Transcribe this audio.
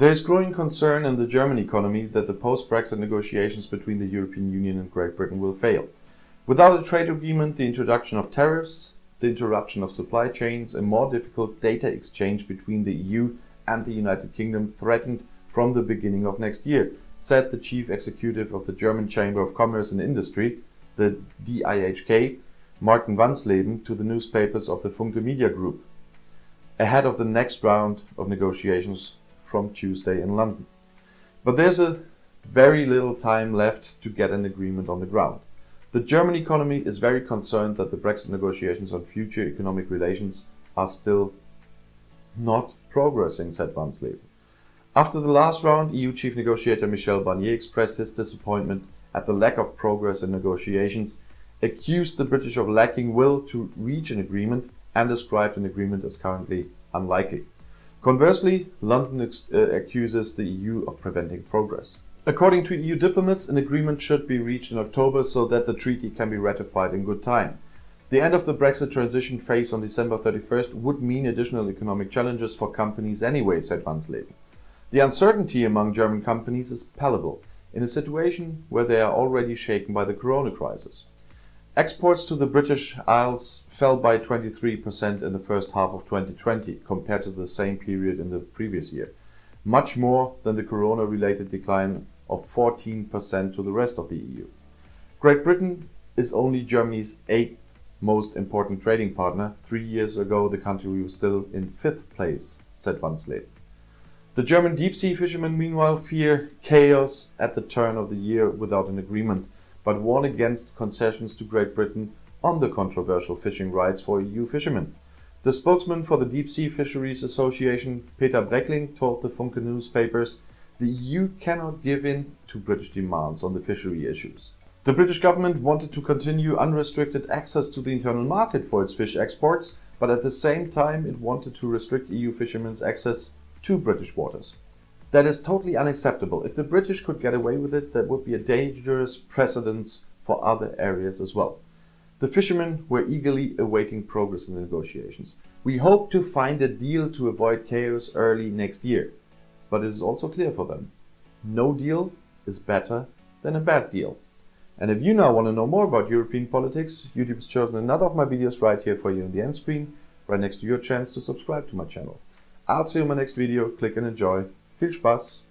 There is growing concern in the German economy that the post-Brexit negotiations between the European Union and Great Britain will fail. Without a trade agreement, the introduction of tariffs, the interruption of supply chains, and more difficult data exchange between the EU and the United Kingdom threatened from the beginning of next year, said the chief executive of the German Chamber of Commerce and Industry, the DIHK, Martin Wansleben, to the newspapers of the Funke Media group, ahead of the next round of negotiations from Tuesday in London. But there's a very little time left to get an agreement on the ground. The German economy is very concerned that the Brexit negotiations on future economic relations are still not progressing, said Wansleben. After the last round, EU chief negotiator Michel Barnier expressed his disappointment at the lack of progress in negotiations, accused the British of lacking will to reach an agreement, and described an agreement as currently unlikely. Conversely, London accuses the EU of preventing progress. According to EU diplomats, an agreement should be reached in October so that the treaty can be ratified in good time. The end of the Brexit transition phase on December 31st would mean additional economic challenges for companies anyway, said Wansleben. The uncertainty among German companies is palpable in a situation where they are already shaken by the corona crisis. Exports to the British Isles fell by 23% in the first half of 2020 compared to the same period in the previous year, much more than the corona-related decline of 14% to the rest of the EU. Great Britain is only Germany's 8th most important trading partner. 3 years ago, the country was still in 5th place, said Wansleben. The German deep-sea fishermen, meanwhile, fear chaos at the turn of the year without an agreement, but warn against concessions to Great Britain on the controversial fishing rights for EU fishermen. The spokesman for the Deep Sea Fisheries Association, Peter Breckling, told the Funke newspapers, the EU cannot give in to British demands on the fishery issues. The British government wanted to continue unrestricted access to the internal market for its fish exports, but at the same time it wanted to restrict EU fishermen's access to British waters. That is totally unacceptable. If the British could get away with it, that would be a dangerous precedent for other areas as well. The fishermen were eagerly awaiting progress in the negotiations. We hope to find a deal to avoid chaos early next year. But it is also clear for them, no deal is better than a bad deal. And if you now want to know more about European politics, YouTube has chosen another of my videos right here for you on the end screen, right next to your chance to subscribe to my channel. I'll see you in my next video. Click and enjoy. Viel Spaß!